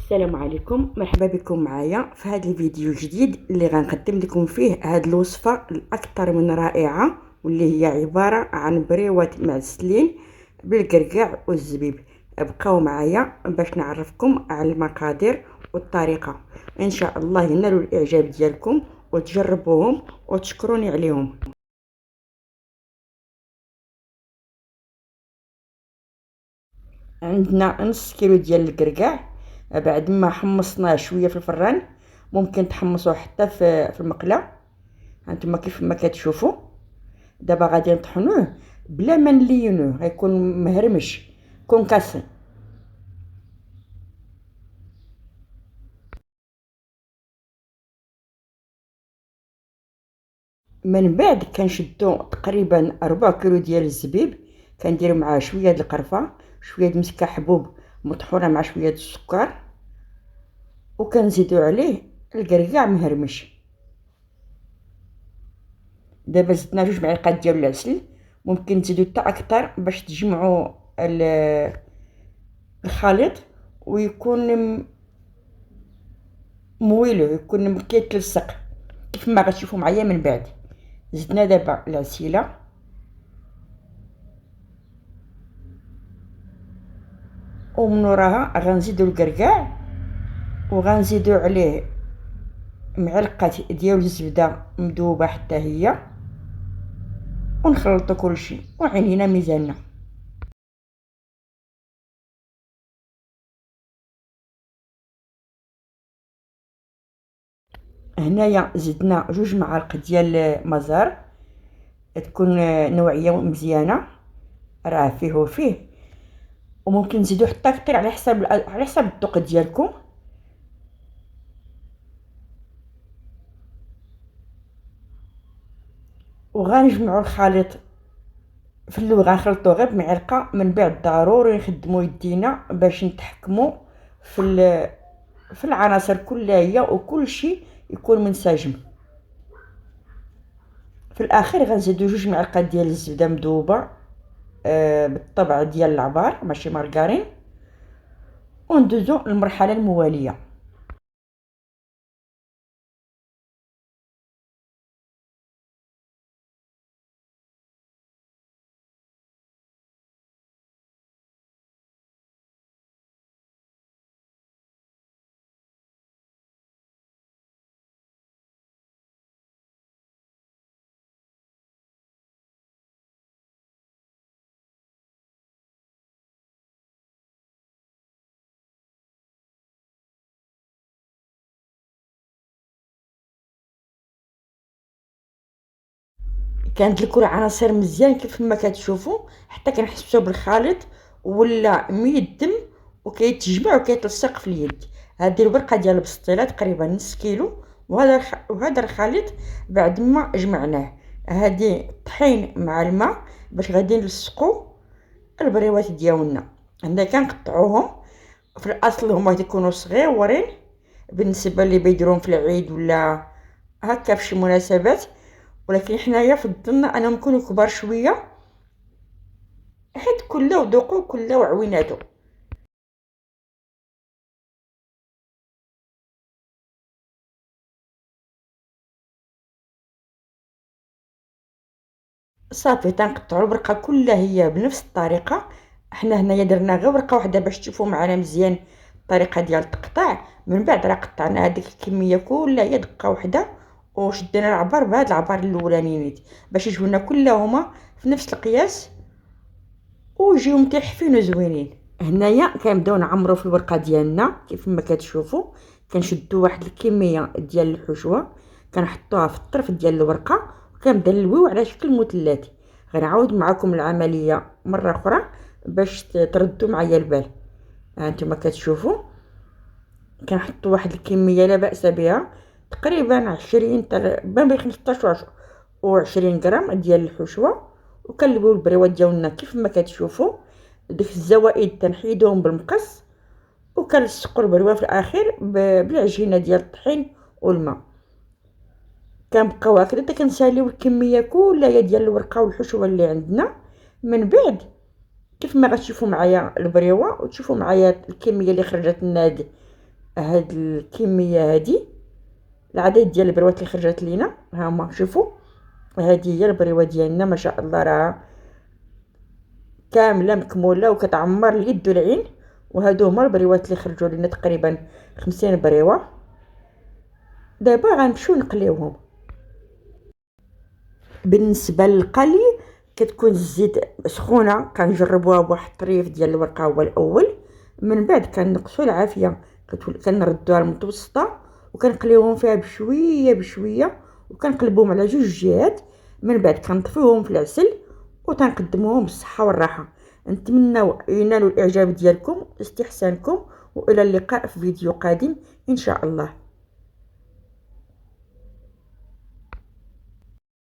السلام عليكم، مرحبا بكم معايا في هذا الفيديو الجديد اللي غنقدم لكم فيه هذه الوصفه الاكثر من رائعه، واللي هي عباره عن بريوات معسلين بالقرقاع والزبيب. ابقاو معايا باش نعرفكم على المقادير والطريقه، ان شاء الله ينالوا الاعجاب ديالكم وتجربوهم وتشكروني عليهم. عندنا نص كيلو ديال القرقاع، بعد ما حمصناه شويه في الفران، ممكن تحمصوه حتى في المقله. هانتوما كيف ما كتشوفوا. دابا غادي نطحنوه بلا ما نلينوه، غيكون مهرمش كون كاسن. من بعد كنشدو تقريبا 4 كيلو ديال الزبيب، كنديرو معاه شويه د القرفه، شويه د مسكه حبوب مطحونه مع شويه د السكر، وكنزيدو عليه القرقاع مهرمش. دابا زدنا 2 معالق ديال العسل، ممكن تزيدو حتى اكثر باش تجمعوا الخليط ويكون مويلو، يكون كيتلصق كيف ما غتشوفوا معايا من بعد. زدنا دابا العسيله، ومن وراها غنزيدو القرقاع، وغنزيدو عليه معلقه ديال الزبده مذوبه حتى هي، ونخلطو كلشي وعينينا ميزاننا. هنايا زدنا 2 معالق ديال مزار، تكون نوعيه مزيانه، راه فيه وفيه، وممكن نزيدو حتى كثير على حسب الذوق ديالكم. وغنجمعوا الخليط في الاول، غنخلطوه غير بمعلقه، من بعد ضروري نخدموا يدينا باش نتحكموا في العناصر كلها هي، وكل شيء يكون منسجم. في الاخير غنزيدوا 2 معالق ديال الزبده مذوبه، بالطبع ديال العبار ماشي مارغرين، وندوزو للمرحله المواليه. كانت الكره عناصر مزيان كيف ما كتشوفوا، حتى كنحسوا بالخليط ولا ميدم وكيتجمع وكيتلصق في اليد. هذه الورقه ديال البسطيله تقريبا نص كيلو، وهذا الخليط بعد ما جمعناه، هذه الطحين مع الماء باش غادي نلصقوا البريوات ديالنا. هنا كنقطعوهم، في الاصل هما تيكونوا صغيورين بالنسبه اللي بيديروهم في العيد ولا هكا في شي مناسبات، ولكن حنايا فضلنا انهم يكونوا كبار شويه، حيت كل وذوقو كل وعويناتو. صافي تنقطعوا الورقه كلها هي بنفس الطريقه. حنا هنايا درنا غير ورقه واحده باش تشوفوا معنا مزيان الطريقه ديال التقطاع. من بعد راه قطعنا هذيك الكميه كلها هي دقه واحده، وشدينا العبار بهذا العبار الاولاني باش يجونا كلهما في نفس القياس ويجيو متحفين وزوينين. هنايا كنبداو نعمرو في الورقه ديالنا كيف ما كتشوفوا. كنشدوا واحد الكميه ديال الحشوه، كنحطوها في الطرف ديال الورقه، وكنبدا نلويو على شكل مثلث. غنعاود معكم العمليه مره اخرى باش تردوا معايا البال. ها انتما كتشوفوا كنحطوا واحد الكميه لا باس بها، تقريبا 20 ما بين 15 و 20 غرام ديال الحشوه، وكنلويو البريوات ديالنا كيف ما كتشوفوا. ديك الزوائد تنحيدوهم بالمقص، وكنلصقوا البريوه في الاخير بالعجينه ديال الطحين والماء. كنبقاو هكذا حتى كنساليو الكميه كلها ديال الورقه والحشوه اللي عندنا. من بعد كيف ما غتشوفوا معايا البريوه وتشوفوا معايا الكميه اللي خرجت لنا هاد الكميه هادي، العدد ديال البروات اللي خرجت لينا ها هما شوفوا. هذه هي البريوه ديالنا ما شاء الله، راه كامله مكموله وكتعمر اليد والعين. وهادو هما البريوات اللي خرجوا لنا، تقريبا 50 بريوه. دابا غنمشيو نقليوهم. بالنسبه للقلي كتكون الزيت سخونه، كنجربوها بواحد الطريف ديال الورقه هو الاول، من بعد كنقصوا العافيه، كنردوها المتوسطه وكنقليوهم فيها بشويه بشويه، وكنقلبوهم على جوج جهات. من بعد كنطفيوهم في العسل وتنقدموهم بالصحه والراحه. نتمنى ينالوا الاعجاب ديالكم واستحسانكم، والى اللقاء في فيديو قادم ان شاء الله.